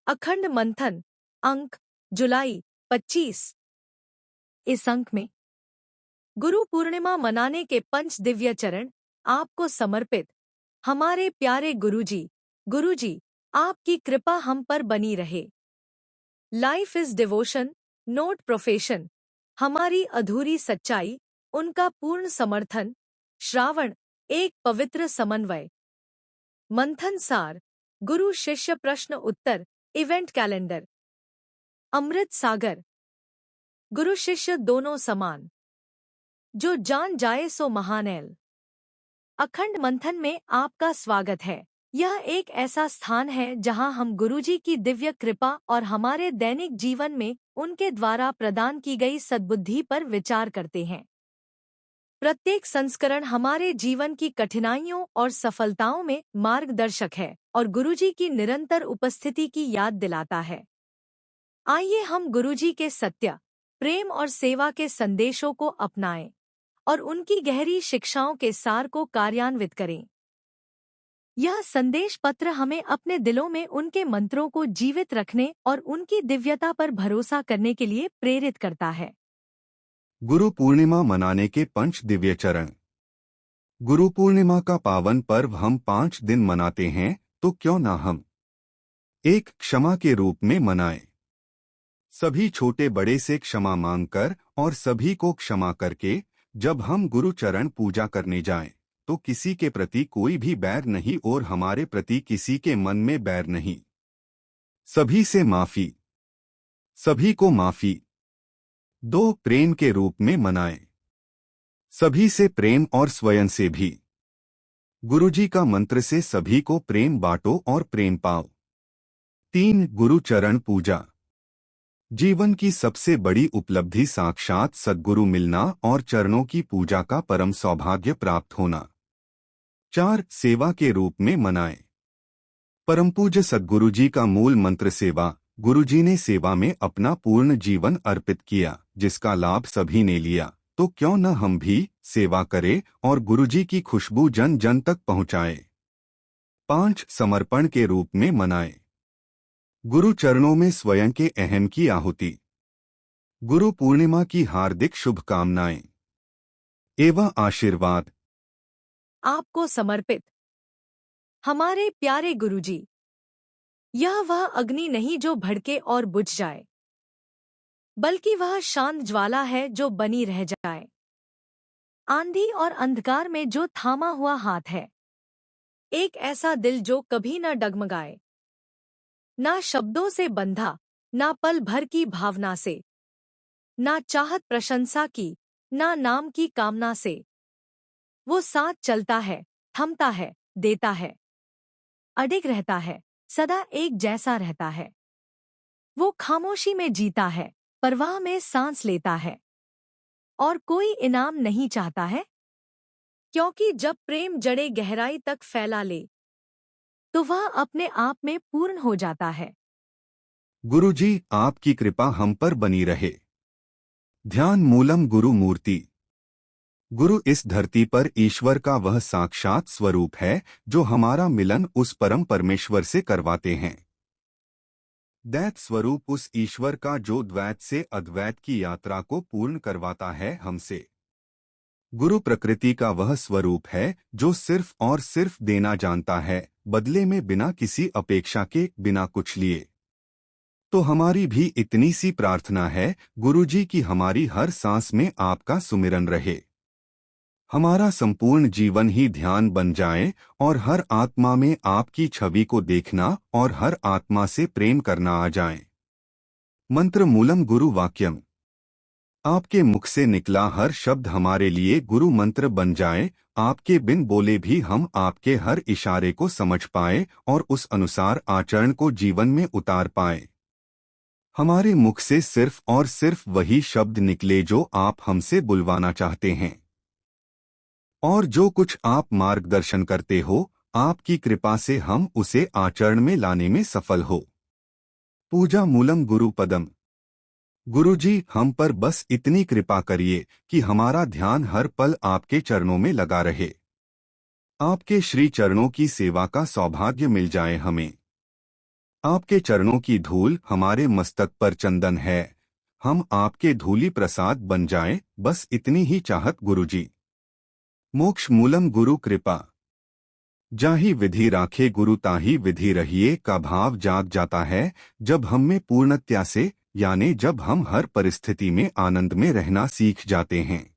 अखंड मंथन अंक जुलाई 25। इस अंक में गुरु पूर्णिमा मनाने के पंच दिव्य चरण आपको समर्पित। हमारे प्यारे गुरुजी, आपकी कृपा हम पर बनी रहे। Life is devotion note profession, हमारी अधूरी सच्चाई, उनका पूर्ण समर्थन। श्रावण एक पवित्र समन्वय। मंथन सार, गुरु शिष्य प्रश्न उत्तर, इवेंट कैलेंडर। अमृत सागर, गुरु शिष्य दोनों समान, जो जान जाए सो महानैल। अखंड मंथन में आपका स्वागत है। यह एक ऐसा स्थान है जहां हम गुरुजी की दिव्य कृपा और हमारे दैनिक जीवन में उनके द्वारा प्रदान की गई सद्बुद्धि पर विचार करते हैं। प्रत्येक संस्करण हमारे जीवन की कठिनाइयों और सफलताओं में मार्गदर्शक है और गुरुजी की निरंतर उपस्थिति की याद दिलाता है। आइए हम गुरुजी के सत्य, प्रेम और सेवा के संदेशों को अपनाएं और उनकी गहरी शिक्षाओं के सार को कार्यान्वित करें। यह संदेश पत्र हमें अपने दिलों में उनके मंत्रों को जीवित रखने और उनकी दिव्यता पर भरोसा करने के लिए प्रेरित करता है। गुरु पूर्णिमा मनाने के पंच दिव्य चरण। गुरु पूर्णिमा का पावन पर्व हम 5 दिन मनाते हैं, तो क्यों ना हम एक क्षमा के रूप में मनाएं। सभी छोटे बड़े से क्षमा मांगकर और सभी को क्षमा करके जब हम गुरु चरण पूजा करने जाएं, तो किसी के प्रति कोई भी बैर नहीं और हमारे प्रति किसी के मन में बैर नहीं। सभी से माफी, सभी को माफी 2 प्रेम के रूप में मनाएं। सभी से प्रेम और स्वयं से भी। गुरुजी का मंत्र से सभी को प्रेम बांटो और प्रेम पाओ। 3 गुरु चरण पूजा। जीवन की सबसे बड़ी उपलब्धि साक्षात सद्गुरु मिलना और चरणों की पूजा का परम सौभाग्य प्राप्त होना। 4 सेवा के रूप में मनाएं। परम पूज्य सद्गुरु जी का मूल मंत्र सेवा। गुरुजी ने सेवा में अपना पूर्ण जीवन अर्पित किया, जिसका लाभ सभी ने लिया, तो क्यों न हम भी सेवा करें और गुरुजी की खुशबू जन जन तक पहुंचाएं। 5 समर्पण के रूप में मनाएं। गुरु चरणों में स्वयं के अहम की आहुति। गुरु पूर्णिमा की हार्दिक शुभकामनाएं एवं आशीर्वाद आपको समर्पित। हमारे प्यारे गुरुजी, यह वह अग्नि नहीं जो भड़के और बुझ जाए, बल्कि वह शांत ज्वाला है जो बनी रह जाए। आंधी और अंधकार में जो थामा हुआ हाथ है, एक ऐसा दिल जो कभी न डगमगाए, ना शब्दों से बंधा, ना पल भर की भावना से, ना चाहत प्रशंसा की, ना नाम की कामना से। वो साथ चलता है, थमता है, देता है, अडिग रहता है, सदा एक जैसा रहता है। वो खामोशी में जीता है, परवाह में सांस लेता है और कोई इनाम नहीं चाहता है, क्योंकि जब प्रेम जड़े गहराई तक फैला ले तो वह अपने आप में पूर्ण हो जाता है। गुरुजी, आपकी कृपा हम पर बनी रहे। ध्यान मूलम गुरु मूर्ति। गुरु इस धरती पर ईश्वर का वह साक्षात स्वरूप है जो हमारा मिलन उस परम परमेश्वर से करवाते हैं। दैत स्वरूप उस ईश्वर का जो द्वैत से अद्वैत की यात्रा को पूर्ण करवाता है हमसे। गुरु प्रकृति का वह स्वरूप है जो सिर्फ और सिर्फ देना जानता है, बदले में बिना किसी अपेक्षा के, बिना कुछ लिए। तो हमारी भी इतनी सी प्रार्थना है गुरुजी की हमारी हर सांस में आपका सुमिरन रहे। हमारा संपूर्ण जीवन ही ध्यान बन जाए और हर आत्मा में आपकी छवि को देखना और हर आत्मा से प्रेम करना आ जाए। मंत्र मूलम गुरु वाक्यम। आपके मुख से निकला हर शब्द हमारे लिए गुरु मंत्र बन जाए। आपके बिन बोले भी हम आपके हर इशारे को समझ पाए और उस अनुसार आचरण को जीवन में उतार पाए। हमारे मुख से सिर्फ और सिर्फ वही शब्द निकले जो आप हमसे बुलवाना चाहते हैं, और जो कुछ आप मार्गदर्शन करते हो, आपकी कृपा से हम उसे आचरण में लाने में सफल हो। पूजा मूलम गुरु पदम। गुरुजी, हम पर बस इतनी कृपा करिए कि हमारा ध्यान हर पल आपके चरणों में लगा रहे। आपके श्री चरणों की सेवा का सौभाग्य मिल जाए हमें। आपके चरणों की धूल हमारे मस्तक पर चंदन है। हम आपके धूली प्रसाद बन जाएं, बस इतनी ही चाहत गुरुजी। मोक्ष मूलम गुरु कृपा। जाहि विधि राखे गुरु ताहि विधि रहिए का भाव जाग जाता है जब हम में पूर्णतया से, यानी जब हम हर परिस्थिति में आनंद में रहना सीख जाते हैं,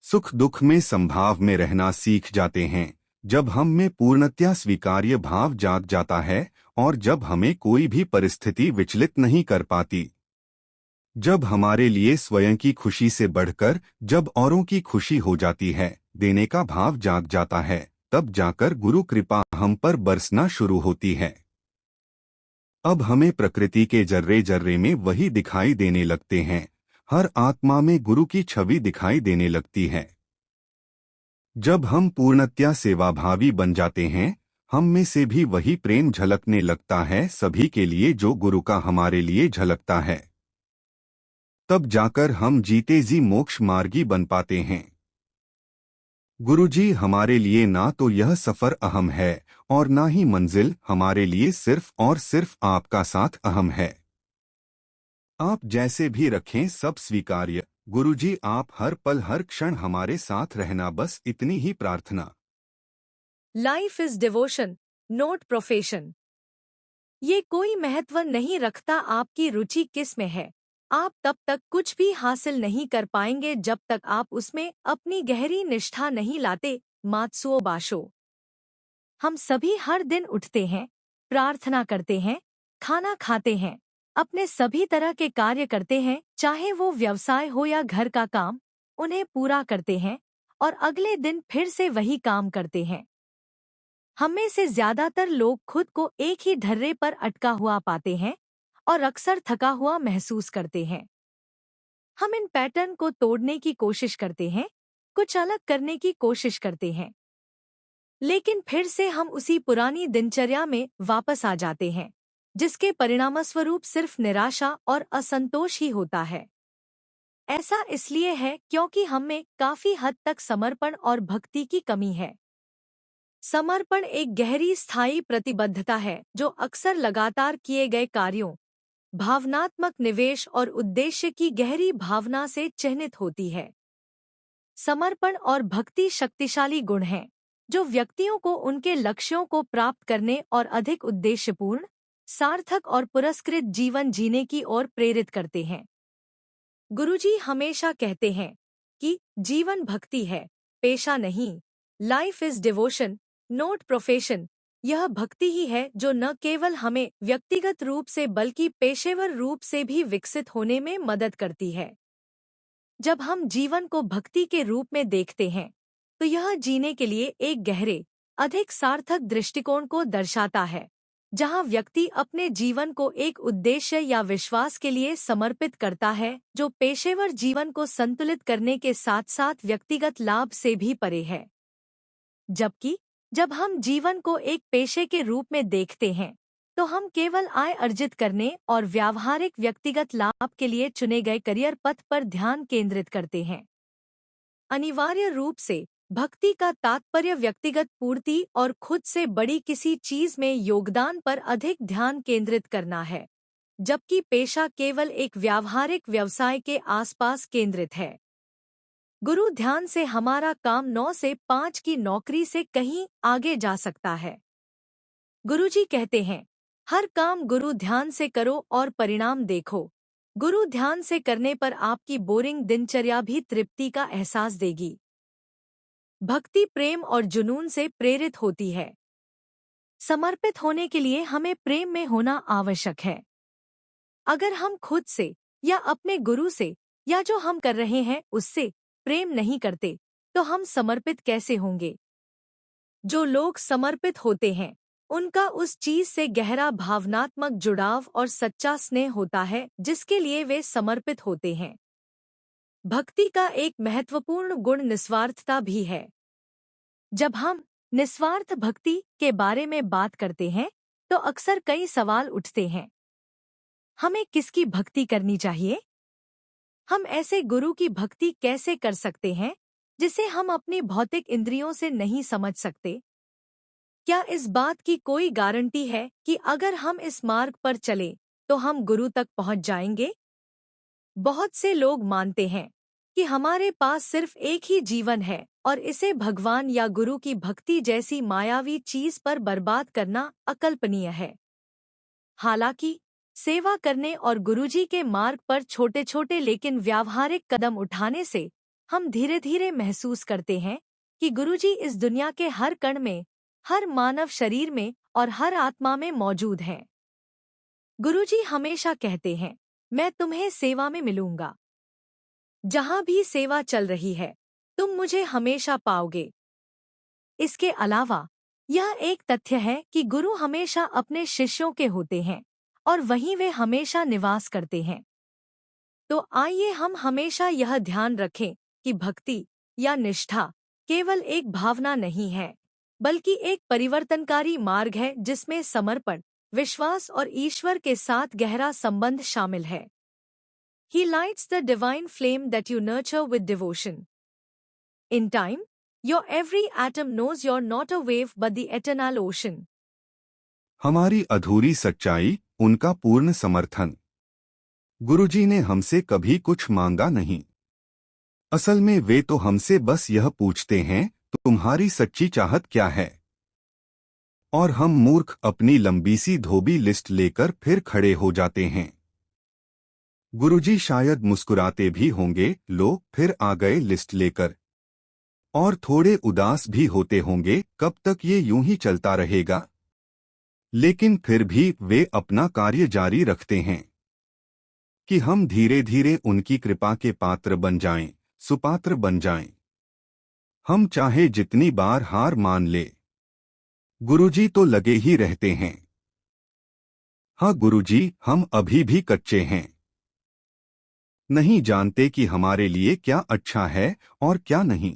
सुख दुख में संभाव में रहना सीख जाते हैं, जब हम में पूर्णतया स्वीकार्य भाव जाग जाता है और जब हमें कोई भी परिस्थिति विचलित नहीं कर पाती, जब हमारे लिए स्वयं की खुशी से बढ़कर जब औरों की खुशी हो जाती है, देने का भाव जाग जाता है, तब जाकर गुरु कृपा हम पर बरसना शुरू होती है। अब हमें प्रकृति के जर्रे जर्रे में वही दिखाई देने लगते हैं। हर आत्मा में गुरु की छवि दिखाई देने लगती है। जब हम पूर्णतया सेवाभावी बन जाते हैं, हम में से भी वही प्रेम झलकने लगता है सभी के लिए जो गुरु का हमारे लिए झलकता है। तब जाकर हम जीते जी मोक्ष मार्गी बन पाते हैं। गुरुजी हमारे लिए ना तो यह सफर अहम है और ना ही मंजिल, हमारे लिए सिर्फ और सिर्फ आपका साथ अहम है। आप जैसे भी रखें सब स्वीकार्य। गुरुजी आप हर पल हर क्षण हमारे साथ रहना, बस इतनी ही प्रार्थना। Life is devotion, note profession. ये कोई महत्व नहीं रखता आपकी रुचि किस में है। आप तब तक कुछ भी हासिल नहीं कर पाएंगे जब तक आप उसमें अपनी गहरी निष्ठा नहीं लाते। मात्सुओ बाशो। हम सभी हर दिन उठते हैं, प्रार्थना करते हैं, खाना खाते हैं, अपने सभी तरह के कार्य करते हैं, चाहे वो व्यवसाय हो या घर का काम, उन्हें पूरा करते हैं और अगले दिन फिर से वही काम करते हैं। हम में से ज्यादातर लोग खुद को एक ही ढर्रे पर अटका हुआ पाते हैं और अक्सर थका हुआ महसूस करते हैं। हम इन पैटर्न को तोड़ने की कोशिश करते हैं, कुछ अलग करने की कोशिश करते हैं, लेकिन फिर से हम उसी पुरानी दिनचर्या में वापस आ जाते हैं, जिसके परिणामस्वरूप सिर्फ निराशा और असंतोष ही होता है। ऐसा इसलिए है क्योंकि हम में काफी हद तक समर्पण और भक्ति की कमी है। समर्पण एक गहरी स्थायी प्रतिबद्धता है जो अक्सर लगातार किए गए कार्यों, भावनात्मक निवेश और उद्देश्य की गहरी भावना से चिह्नित होती है। समर्पण और भक्ति शक्तिशाली गुण हैं जो व्यक्तियों को उनके लक्ष्यों को प्राप्त करने और अधिक उद्देश्यपूर्ण, सार्थक और पुरस्कृत जीवन जीने की ओर प्रेरित करते हैं। गुरुजी हमेशा कहते हैं कि जीवन भक्ति है, पेशा नहीं। Life is devotion, note profession. यह भक्ति ही है जो न केवल हमें व्यक्तिगत रूप से बल्कि पेशेवर रूप से भी विकसित होने में मदद करती है। जब हम जीवन को भक्ति के रूप में देखते हैं, तो यह जीने के लिए एक गहरे, अधिक सार्थक दृष्टिकोण को दर्शाता है, जहां व्यक्ति अपने जीवन को एक उद्देश्य या विश्वास के लिए समर्पित करता है जो पेशेवर जीवन को संतुलित करने के साथ साथ व्यक्तिगत लाभ से भी परे है। जबकि जब हम जीवन को एक पेशे के रूप में देखते हैं, तो हम केवल आय अर्जित करने और व्यावहारिक व्यक्तिगत लाभ के लिए चुने गए करियर पथ पर ध्यान केंद्रित करते हैं। अनिवार्य रूप से भक्ति का तात्पर्य व्यक्तिगत पूर्ति और खुद से बड़ी किसी चीज में योगदान पर अधिक ध्यान केंद्रित करना है, जबकि पेशा केवल एक व्यावहारिक व्यवसाय के आसपास केंद्रित है। गुरु ध्यान से हमारा काम 9 से 5 की नौकरी से कहीं आगे जा सकता है। गुरुजी कहते हैं, हर काम गुरु ध्यान से करो और परिणाम देखो। गुरु ध्यान से करने पर आपकी बोरिंग दिनचर्या भी तृप्ति का एहसास देगी। भक्ति प्रेम और जुनून से प्रेरित होती है। समर्पित होने के लिए हमें प्रेम में होना आवश्यक है। अगर हम खुद से या अपने गुरु से या जो हम कर रहे हैं उससे प्रेम नहीं करते, तो हम समर्पित कैसे होंगे? जो लोग समर्पित होते हैं, उनका उस चीज से गहरा भावनात्मक जुड़ाव और सच्चा स्नेह होता है जिसके लिए वे समर्पित होते हैं। भक्ति का एक महत्वपूर्ण गुण निस्वार्थता भी है। जब हम निस्वार्थ भक्ति के बारे में बात करते हैं, तो अक्सर कई सवाल उठते हैं। हमें किसकी भक्ति करनी चाहिए? हम ऐसे गुरु की भक्ति कैसे कर सकते हैं जिसे हम अपनी भौतिक इंद्रियों से नहीं समझ सकते? क्या इस बात की कोई गारंटी है कि अगर हम इस मार्ग पर चलें तो हम गुरु तक पहुंच जाएंगे? बहुत से लोग मानते हैं कि हमारे पास सिर्फ एक ही जीवन है और इसे भगवान या गुरु की भक्ति जैसी मायावी चीज पर बर्बाद करना अकल्पनीय है। हालांकि सेवा करने और गुरुजी के मार्ग पर छोटे छोटे लेकिन व्यावहारिक कदम उठाने से हम धीरे धीरे महसूस करते हैं कि गुरुजी इस दुनिया के हर कण में, हर मानव शरीर में और हर आत्मा में मौजूद हैं। गुरुजी हमेशा कहते हैं, मैं तुम्हें सेवा में मिलूंगा। जहां भी सेवा चल रही है, तुम मुझे हमेशा पाओगे। इसके अलावा यह एक तथ्य है कि गुरु हमेशा अपने शिष्यों के होते हैं और वहीं वे हमेशा निवास करते हैं। तो आइए हम हमेशा यह ध्यान रखें कि भक्ति या निष्ठा केवल एक भावना नहीं है, बल्कि एक परिवर्तनकारी मार्ग है जिसमें समर्पण, विश्वास और ईश्वर के साथ गहरा संबंध शामिल है। He lights the divine flame that you nurture with devotion. In time, your every atom knows you're not a wave but the eternal ocean. हमारी अधूरी सच्चाई, उनका पूर्ण समर्थन। गुरुजी ने हमसे कभी कुछ मांगा नहीं। असल में वे तो हमसे बस यह पूछते हैं, तुम्हारी सच्ची चाहत क्या है? और हम मूर्ख अपनी लंबी सी धोबी लिस्ट लेकर फिर खड़े हो जाते हैं। गुरुजी शायद मुस्कुराते भी होंगे, लो फिर आ गए लिस्ट लेकर। और थोड़े उदास भी होते होंगे, कब तक ये यूं ही चलता रहेगा? लेकिन फिर भी वे अपना कार्य जारी रखते हैं कि हम धीरे धीरे उनकी कृपा के पात्र बन जाएं, सुपात्र बन जाएं। हम चाहे जितनी बार हार मान ले, गुरुजी तो लगे ही रहते हैं। हाँ गुरुजी, हम अभी भी कच्चे हैं, नहीं जानते कि हमारे लिए क्या अच्छा है और क्या नहीं,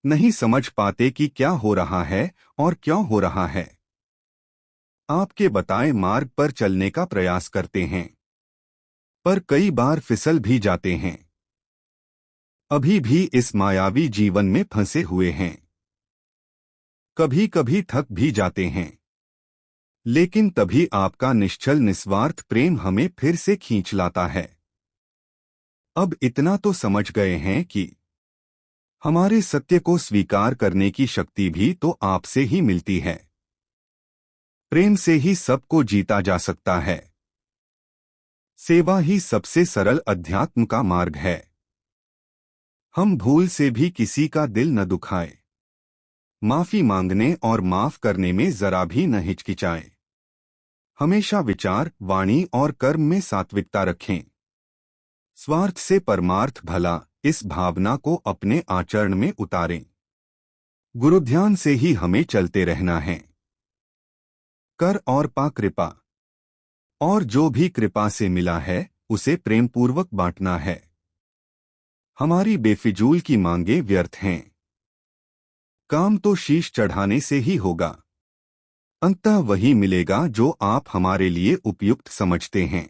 नहीं समझ पाते कि क्या हो रहा है और क्यों हो रहा है। आपके बताए मार्ग पर चलने का प्रयास करते हैं, पर कई बार फिसल भी जाते हैं। अभी भी इस मायावी जीवन में फंसे हुए हैं। कभी कभी थक भी जाते हैं, लेकिन तभी आपका निश्चल निस्वार्थ प्रेम हमें फिर से खींच लाता है। अब इतना तो समझ गए हैं कि हमारे सत्य को स्वीकार करने की शक्ति भी तो आपसे ही मिलती है। प्रेम से ही सबको जीता जा सकता है। सेवा ही सबसे सरल अध्यात्म का मार्ग है। हम भूल से भी किसी का दिल न दुखाए, माफी मांगने और माफ करने में जरा भी न हिचकिचाएं। हमेशा विचार, वाणी और कर्म में सात्विकता रखें। स्वार्थ से परमार्थ भला, इस भावना को अपने आचरण में उतारें। गुरुध्यान से ही हमें चलते रहना है। कर और पा कृपा, और जो भी कृपा से मिला है उसे प्रेमपूर्वक बांटना है। हमारी बेफिजूल की मांगे व्यर्थ हैं। काम तो शीश चढ़ाने से ही होगा। अंततः वही मिलेगा जो आप हमारे लिए उपयुक्त समझते हैं।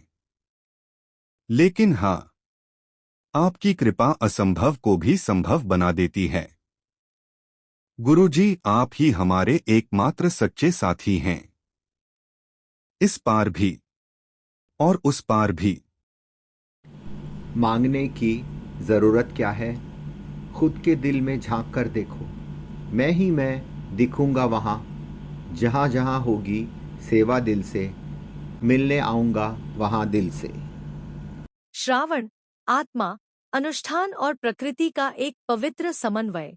लेकिन हाँ, आपकी कृपा असंभव को भी संभव बना देती है। गुरुजी, आप ही हमारे एकमात्र सच्चे साथी हैं। इस पार भी और उस पार भी। मांगने की ज़रूरत क्या है? खुद के दिल में झांक कर देखो। मैं ही मैं दिखूंगा वहाँ, जहाँ जहाँ होगी सेवा दिल से, मिलने आऊँगा वहाँ दिल से। श्रावण, आत्मा, अनुष्ठान और प्रकृति का एक पवित्र समन्वय।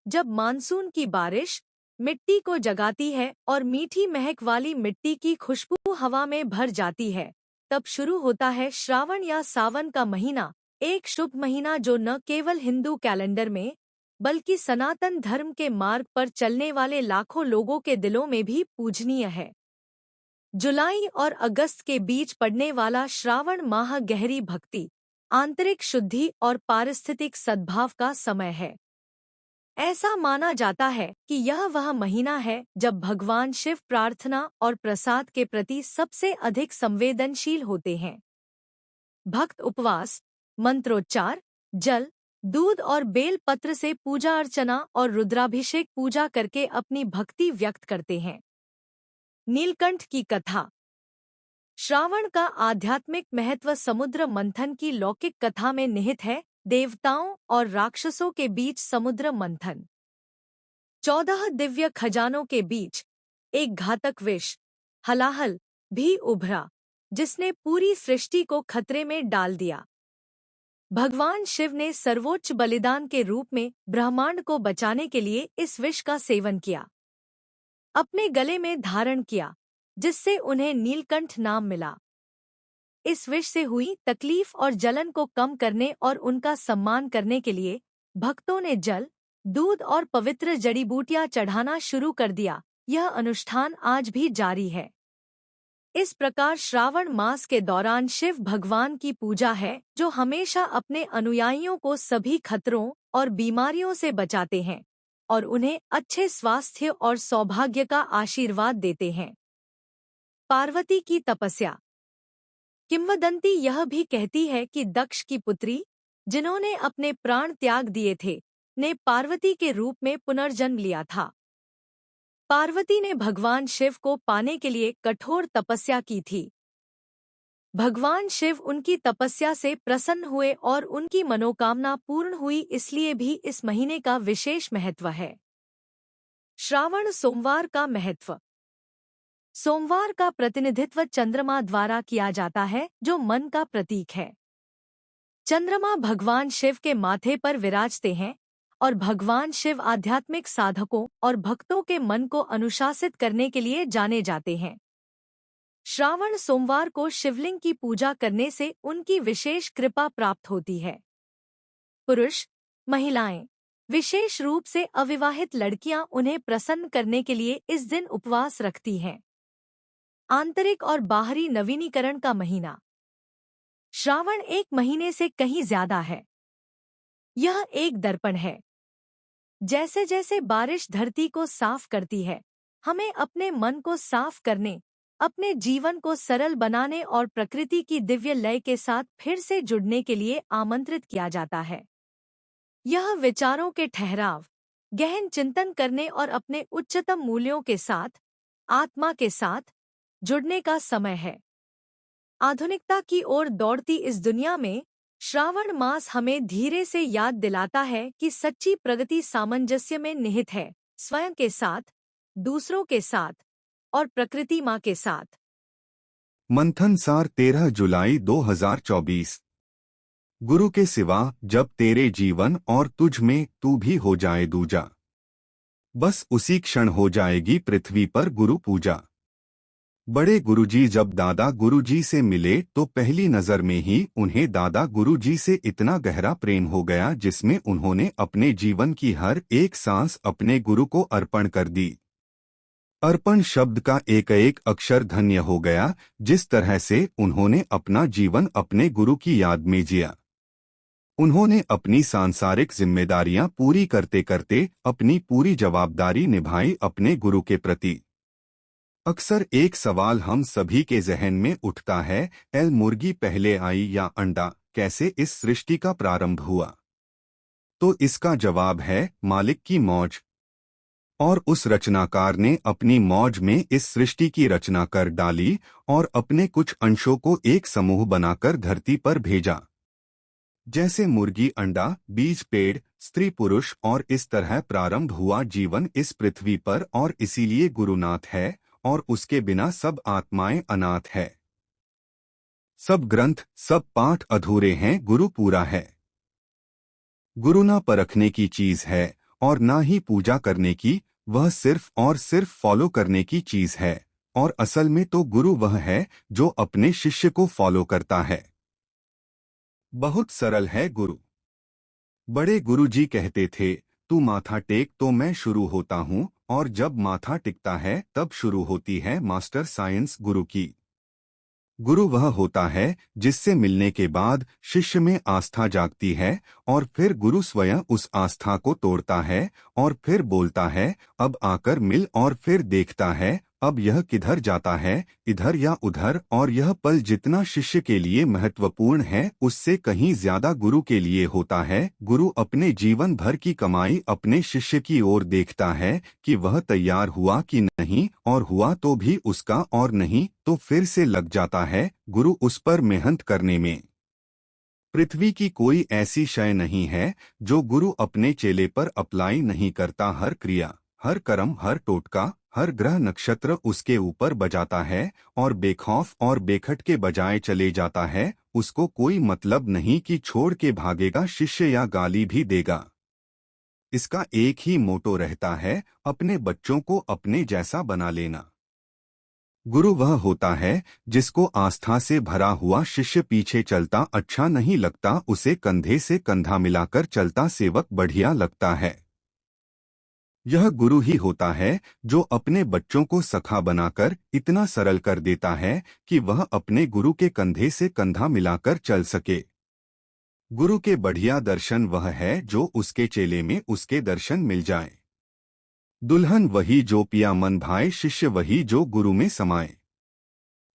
जब मानसून की बारिश मिट्टी को जगाती है और मीठी महक वाली मिट्टी की खुशबू हवा में भर जाती है, तब शुरू होता है श्रावण या सावन का महीना, एक शुभ महीना जो न केवल हिंदू कैलेंडर में बल्कि सनातन धर्म के मार्ग पर चलने वाले लाखों लोगों के दिलों में भी पूजनीय है। जुलाई और अगस्त के बीच पड़ने वाला श्रावण माह गहरी भक्ति, आंतरिक शुद्धि और पारिस्थितिक सद्भाव का समय है। ऐसा माना जाता है कि यह वह महीना है जब भगवान शिव प्रार्थना और प्रसाद के प्रति सबसे अधिक संवेदनशील होते हैं। भक्त उपवास, मंत्रोच्चार, जल, दूध और बेल पत्र से पूजा अर्चना और रुद्राभिषेक पूजा करके अपनी भक्ति व्यक्त करते हैं। नीलकंठ की कथा। श्रावण का आध्यात्मिक महत्व समुद्र मंथन की लौकिक कथा में निहित है। देवताओं और राक्षसों के बीच समुद्र मंथन। 14 दिव्य खजानों के बीच एक घातक विष हलाहल भी उभरा, जिसने पूरी सृष्टि को खतरे में डाल दिया। भगवान शिव ने सर्वोच्च बलिदान के रूप में ब्रह्मांड को बचाने के लिए इस विष का सेवन किया, अपने गले में धारण किया, जिससे उन्हें नीलकंठ नाम मिला। इस विष से हुई तकलीफ और जलन को कम करने और उनका सम्मान करने के लिए भक्तों ने जल, दूध और पवित्र जड़ी बूटियां चढ़ाना शुरू कर दिया। यह अनुष्ठान आज भी जारी है। इस प्रकार श्रावण मास के दौरान शिव भगवान की पूजा है, जो हमेशा अपने अनुयायियों को सभी खतरों और बीमारियों से बचाते हैं और उन्हें अच्छे स्वास्थ्य और सौभाग्य का आशीर्वाद देते हैं। पार्वती की तपस्या। किंवदंती यह भी कहती है कि दक्ष की पुत्री, जिन्होंने अपने प्राण त्याग दिए थे, ने पार्वती के रूप में पुनर्जन्म लिया था। पार्वती ने भगवान शिव को पाने के लिए कठोर तपस्या की थी। भगवान शिव उनकी तपस्या से प्रसन्न हुए और उनकी मनोकामना पूर्ण हुई, इसलिए भी इस महीने का विशेष महत्व है। श्रावण सोमवार का महत्व। सोमवार का प्रतिनिधित्व चंद्रमा द्वारा किया जाता है, जो मन का प्रतीक है। चंद्रमा भगवान शिव के माथे पर विराजते हैं और भगवान शिव आध्यात्मिक साधकों और भक्तों के मन को अनुशासित करने के लिए जाने जाते हैं। श्रावण सोमवार को शिवलिंग की पूजा करने से उनकी विशेष कृपा प्राप्त होती है। पुरुष, महिलाएं, विशेष रूप से अविवाहित लड़कियां उन्हें प्रसन्न करने के लिए इस दिन उपवास रखती हैं। आंतरिक और बाहरी नवीनीकरण का महीना। श्रावण एक महीने से कहीं ज्यादा है। यह एक दर्पण है। जैसे जैसे बारिश धरती को साफ करती है, हमें अपने मन को साफ करने, अपने जीवन को सरल बनाने और प्रकृति की दिव्य लय के साथ फिर से जुड़ने के लिए आमंत्रित किया जाता है। यह विचारों के ठहराव, गहन चिंतन करने और अपने उच्चतम मूल्यों के साथ, आत्मा के साथ जुड़ने का समय है। आधुनिकता की ओर दौड़ती इस दुनिया में श्रावण मास हमें धीरे से याद दिलाता है कि सच्ची प्रगति सामंजस्य में निहित है, स्वयं के साथ, दूसरों के साथ और प्रकृति माँ के साथ। मंथन सार 13 जुलाई 2024। गुरु के सिवा जब तेरे जीवन और तुझ में तू भी हो जाए दूजा, बस उसी क्षण हो जाएगी पृथ्वी पर गुरु पूजा। बड़े गुरुजी जब दादा गुरुजी से मिले तो पहली नजर में ही उन्हें दादा गुरुजी से इतना गहरा प्रेम हो गया, जिसमें उन्होंने अपने जीवन की हर एक सांस अपने गुरु को अर्पण कर दी। अर्पण शब्द का एक एक अक्षर धन्य हो गया, जिस तरह से उन्होंने अपना जीवन अपने गुरु की याद में जिया। उन्होंने अपनी सांसारिक जिम्मेदारियां पूरी करते करते अपनी पूरी जवाबदारी निभाई अपने गुरु के प्रति। अक्सर एक सवाल हम सभी के जहन में उठता है, एल मुर्गी पहले आई या अंडा, कैसे इस सृष्टि का प्रारंभ हुआ? तो इसका जवाब है मालिक की मौज। और उस रचनाकार ने अपनी मौज में इस सृष्टि की रचना कर डाली और अपने कुछ अंशों को एक समूह बनाकर धरती पर भेजा। जैसे मुर्गी अंडा, बीज पेड़, स्त्री पुरुष, और इस तरह प्रारंभ हुआ जीवन इस पृथ्वी पर। और इसीलिए गुरुनाथ है और उसके बिना सब आत्माएं अनाथ है। सब ग्रंथ, सब पाठ अधूरे हैं, गुरु पूरा है। गुरु ना परखने की चीज है और ना ही पूजा करने की, वह सिर्फ और सिर्फ फॉलो करने की चीज है। और असल में तो गुरु वह है जो अपने शिष्य को फॉलो करता है। बहुत सरल है गुरु। बड़े गुरुजी कहते थे, तू माथा टेक तो मैं शुरू होता हूँ, और जब माथा टिकता है तब शुरू होती है मास्टर साइंस गुरु की। गुरु वह होता है जिससे मिलने के बाद शिष्य में आस्था जागती है और फिर गुरु स्वयं उस आस्था को तोड़ता है और फिर बोलता है, अब आकर मिल, और फिर देखता है अब यह किधर जाता है, इधर या उधर, और यह पल जितना शिष्य के लिए महत्वपूर्ण है उससे कहीं ज्यादा गुरु के लिए होता है। गुरु अपने जीवन भर की कमाई अपने शिष्य की ओर देखता है कि वह तैयार हुआ कि नहीं, और हुआ तो भी उसका, और नहीं तो फिर से लग जाता है गुरु उस पर मेहनत करने में। पृथ्वी की कोई ऐसी शय नहीं है जो गुरु अपने चेले पर अप्लाई नहीं करता। हर क्रिया, हर कर्म, हर टोटका, हर ग्रह नक्षत्र उसके ऊपर बजाता है और बेखौफ और बेखट के बजाए चले जाता है। उसको कोई मतलब नहीं कि छोड़ के भागेगा शिष्य या गाली भी देगा। इसका एक ही मोटो रहता है, अपने बच्चों को अपने जैसा बना लेना। गुरु वह होता है जिसको आस्था से भरा हुआ शिष्य पीछे चलता अच्छा नहीं लगता, उसे कंधे से कंधा मिलाकर चलता सेवक बढ़िया लगता है। यह गुरु ही होता है जो अपने बच्चों को सखा बनाकर इतना सरल कर देता है कि वह अपने गुरु के कंधे से कंधा मिलाकर चल सके। गुरु के बढ़िया दर्शन वह है जो उसके चेले में उसके दर्शन मिल जाए। दुल्हन वही जो पिया मन भाए, शिष्य वही जो गुरु में समाए।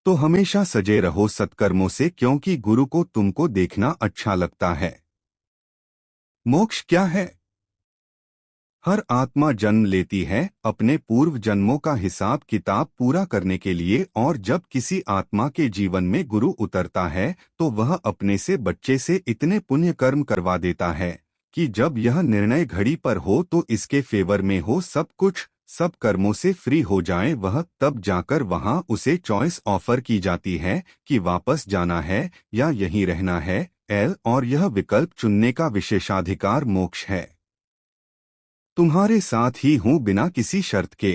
तो हमेशा सजे रहो सत्कर्मों से, क्योंकि गुरु को तुमको देखना अच्छा लगता है। मोक्ष क्या है? हर आत्मा जन्म लेती है अपने पूर्व जन्मों का हिसाब किताब पूरा करने के लिए, और जब किसी आत्मा के जीवन में गुरु उतरता है तो वह अपने से बच्चे से इतने पुण्य कर्म करवा देता है कि जब यह निर्णय घड़ी पर हो तो इसके फेवर में हो, सब कुछ सब कर्मों से फ्री हो जाए, वह तब जाकर वहां उसे चॉइस ऑफर की जाती है कि वापस जाना है या यहीं रहना है। और यह विकल्प चुनने का विशेषाधिकार मोक्ष है। तुम्हारे साथ ही हूं बिना किसी शर्त के।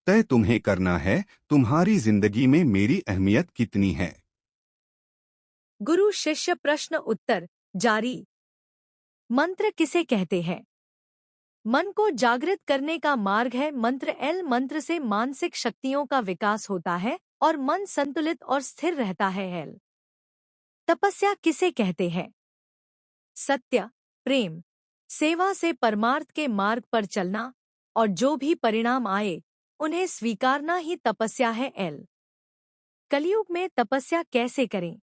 तय तुम्हें करना है तुम्हारी जिंदगी में मेरी अहमियत कितनी है। गुरु शिष्य प्रश्न उत्तर जारी। मंत्र किसे कहते हैं? मन को जागृत करने का मार्ग है मंत्र। मंत्र से मानसिक शक्तियों का विकास होता है और मन संतुलित और स्थिर रहता है। तपस्या किसे कहते हैं? सत्य, प्रेम, सेवा से परमार्थ के मार्ग पर चलना और जो भी परिणाम आए उन्हें स्वीकारना ही तपस्या है। कलयुग में तपस्या कैसे करें?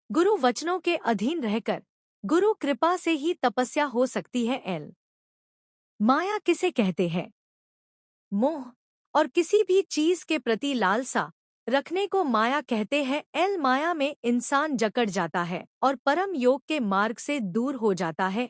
गुरु वचनों के अधीन रहकर गुरु कृपा से ही तपस्या हो सकती है। माया किसे कहते हैं? मोह और किसी भी चीज के प्रति लालसा रखने को माया कहते हैं। माया में इंसान जकड़ जाता है और परम योग के मार्ग से दूर हो जाता है।